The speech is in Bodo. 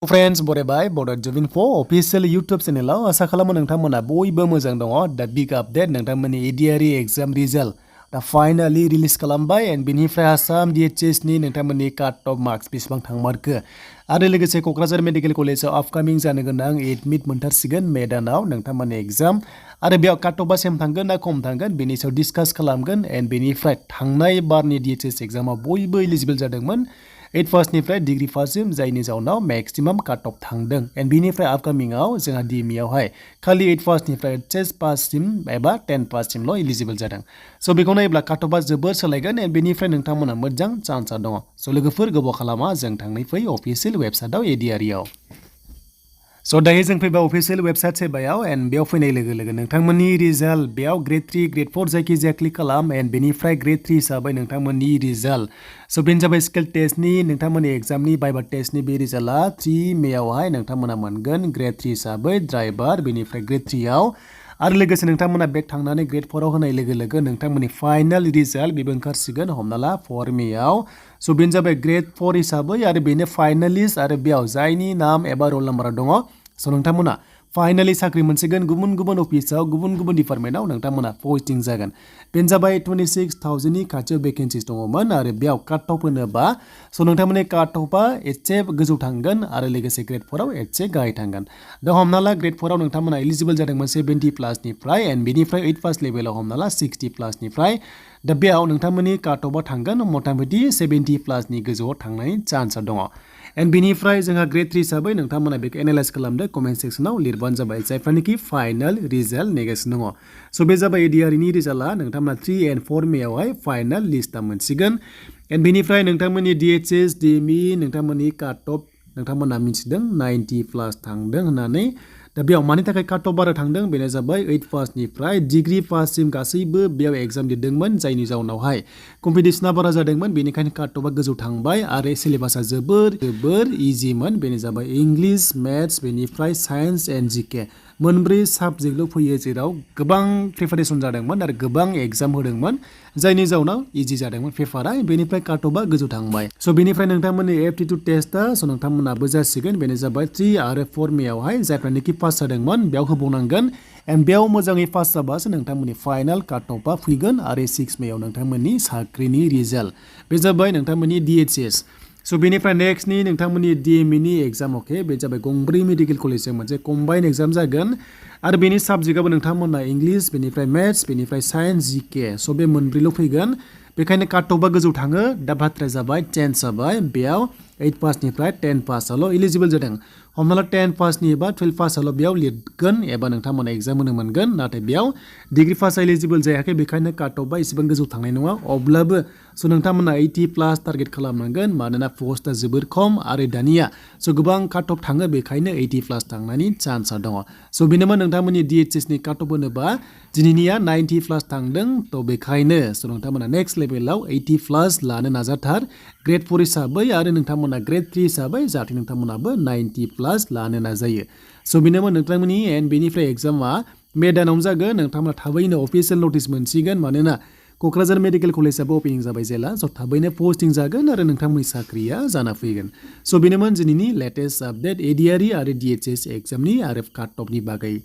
फ्रेंड्स बरायबाय बड जबिनफो अफिशियल यूट्यूब चैनलाव आशा खालामो नोंथांमोना बयबो मोजां दङ दा बिग आपडेट नोंथांमोननि एडिआरइ एग्जाम रिजाल्ट दा फाइनाली रिलीज खालामबाय एन्ड बेनिफ्राय आसाम DHS नि नोंथांमोननि काट अफ मार्क्स बेसेबां थांमारखो आरो लोगोसे क'क्राझार मेडिकेल कलेजाव आपकामिं जानो गोनां एडमिट मोनथारसिगोन मे दानाव नोंथांमोननि एग्जाम आरो बेयाव काट अफआ सेम थांगोन ना खम थांगोन बेनि सायाव डिसकास खालामगोन एन्ड बेनिफ्राय थांनाय बारनि DHS एग्जामाव बयबो एलिजिबल जादोंमोन 8 फार्स्टनिफ्राय डिग्री फार्स्टसिम जायनि जाउनाव मैक्सिमाम काट अफ थांदों एन्ड बेनिफ्राय आपकामिंआव जोंहा DME आवहाय खालि 8 फार्स्टनिफ्राय HS पाससिम एबा 10 पाससिमल' एलिजिबल जादों स' बेखौ नायोब्ला काट अफआ जोबोद सोलायगोन एन्ड बेनिफ्राय नोंथांमोना मोजां चान्सआ दङ स' लोगोफोर गोबाव खालामा जों थांनाय फै अफिसियेल वेबसाइटआव ADRE आव स' दायो जों फैबाय अफिसियेल वेबसाइट सेबायाव एन्ड बेयाव फैनाय लोगो लोगो नोंथांमोननि रिजाल्ट बेयाव ग्रेड 3 ग्रेड 4 जायखिजाया क्लिक खालाम एन्ड बेनिफ्राय ग्रेड 3 हिसाबै नोंथांमोननि रिजाल्ट स' बेनो जाबाय स्किल टेस्टनि नोंथांमोननि एग्जामनि बाइबा टेस्टनि बे रिजाल्टआ 3 मेआवहाय नोंथांमोना मोनगोन ग्रेड 3 हिसाबै ड्राइभार बेनिफ्राय ग्रेड 3 आव आरो लोगोसे नोंथांमोना बेक थांनानै ग्रेड 4 आव होनाय लोगो लोगो नोंथांमोननि फाइनाल रिजाल्ट बेबो ओंखारसिगोन हमना ला 4 मेआव स' बेनो जाबाय ग्रेड 4 हिसाबै आरो बेनो फाइनालिस्ट आरो बेयाव जायनि नाम एबा रल नाम्बारा दङ स' नोंथांमोना फाइनाली साख्रि मोनसिगोन गुबुन गुबुन अफिसाव गुबुन गुबुन डिपार्टमेन्टआव नोंथांमोना पस्टिं जागोन बेनो जाबाय 26,000नि खाथियाव भेकेन्सिस दङमोन आरो बेयाव काट अफ होनोबा स' नोंथांमोननि काट अफआ एसे गोजौ थांगोन आरो लोगोसे ग्रेड 4 आव एसे गाहाय थांगोन दा हमना ला ग्रेड 4 आव नोंथांमोना एलिजिबल जादोंमोन 70 प्लासनिफ्राय एन्ड बेनिफ्राय 8 पास लेभेलाव हमना ला 60 प्लासनिफ्राय दा बेयाव नोंथांमोननि काट अफआ थांगोन मथा-मथि 70 प्लासनि गोजौआव थांनायनि चान्सआ दङ एन्ड बेनिफ्राय जोंहा ग्रेड 3 हिसाबै नोंथांमोना बेखौ एनालाइज खालामदो कमेन्ट सेक्सनाव लिरबानो जाबाय जायफ्रानोखि फाइनाल रिजाल्ट नेगासिनो दङ स' बे जाबाय ADRE नि रिजाल्टआ नोंथांमोना 3 एन्ड 4 मेआवहाय फाइनाल लिस्टआ मोनसिगोन एन्ड बेनिफ्राय नोंथांमोननि DHS DME नोंथांमोननि काट अफ नोंथांमोना मिथिदों 90 प्लास थांदों होननानै दा बेयाव मानि थाखाय काट अफ बारा थांदों बेनो जाबाय 8 पासनिफ्राय डिग्री पाससिम गासैबो बेयाव एग्जाम लिरदोंमोन जायनि जाउनावहाय कम्पिटिसना बारा जादोंमोन बेनिखायनो काट अफआ गोजौ थांबाय आरो सिलेबासा जोबोर इजिमोन बेनो जाबाय इंलिश मेथ्स बेनिफ्राय साइन्स एन्ड GK मोनब्रै साबजेक्टल' फैयो जेराव गोबां प्रिपारेसन जादोंमोन आरो गोबां एग्जाम होदोंमोन जायनि जाउनाव इजि जादोंमोन पेपारा बेनिफ्राय काट अफआ गोजौ थांबाय स' बेनिफ्राय नोंथांमोननि एप्टिट्युड टेस्टआ स' नोंथांमोनाबो जासिगोन बेनो जाबाय 3 आरो 4 मेआवहाय जायफ्रानोखि पास जादोंमोन बेयाव होबावनांगोन एन्ड बेयाव मोजाङै पास जाबासो नोंथांमोननि फाइनाल काट अफआ फैगोन आरो 6 मेआव नोंथांमोननि साख्रिनि रिजाल्ट बे जाबाय नोंथांमोननि DHS स' बेनिफ्राय नेक्स्टनि नोंथांमोननि DME नि एग्जाम अके बे जाबाय गंब्रै मेडिकेल कलेजजों मोनसे कम्बाइन एग्जाम जागोन आरो बेनि साबजेक्टआबो नोंथांमोना इंलिश बेनिफ्राय मेथ्स बेनिफ्राय साइन्स GK स' बे मोनब्रैल' फैगोन बेखायनो काट अफआ गोजौ थाङो दा बाथ्राया जाबाय चेन्ज जाबाय बेयाव 8 पासनिफ्राय 10 पासआल' एलिजिबल जादों हमना ला 10 पासनि एबा 12 पासआल' बेयाव लिरगोन एबा नोंथांमोना एग्जाम होनो मोनगोन नाथाय बेयाव डिग्री पास एलिजिबल जायाखै बेखायनो काट अफआ एसेबां गोजौ थांनाय नङा अब्लाबो स' नोंथांमोना 80 प्लास टारगेट खालामनांगोन मानोना पस्टआ जोबोर खम आरो दानिया स' गोबां काट अफ थाङो बेखायनो 80 प्लास थांनायनि चान्सआ दङ स' बेनोमोन नोंथांमोननि DHS नि काट अफ होनोबा दिनैनिया 90 प्लास थांदों थ' बेखायनो स' नोंथांमोना नेक्स्ट लेभेलाव 80 प्लास लानो नाजाथार ग्रेड 4 हिसाबै आरो नोंथांमोना ग्रेड 3 हिसाबै जाहाथे नोंथांमोनाबो 90 प्लास लानो नाजायो स' बेनोमोन नोंथांमोननि एन्ड बेनिफ्राय एग्जामा मे दानावनो जागोन नोंथांमोना थाबैनो अफिसियेल नटिस मोनसिगोन मानोना क'क्राझार मेडिकेल कलेजाबो अपेनिं जाबाय जेला स' थाबैनो पस्टिं जागोन आरो नोंथांमोननि साख्रिया जाना फैगोन स' बेनोमोन दिनैनि लेटेस्ट आपडेट ADRE आरो DHS एग्जामनि आरो काट अफनि बागै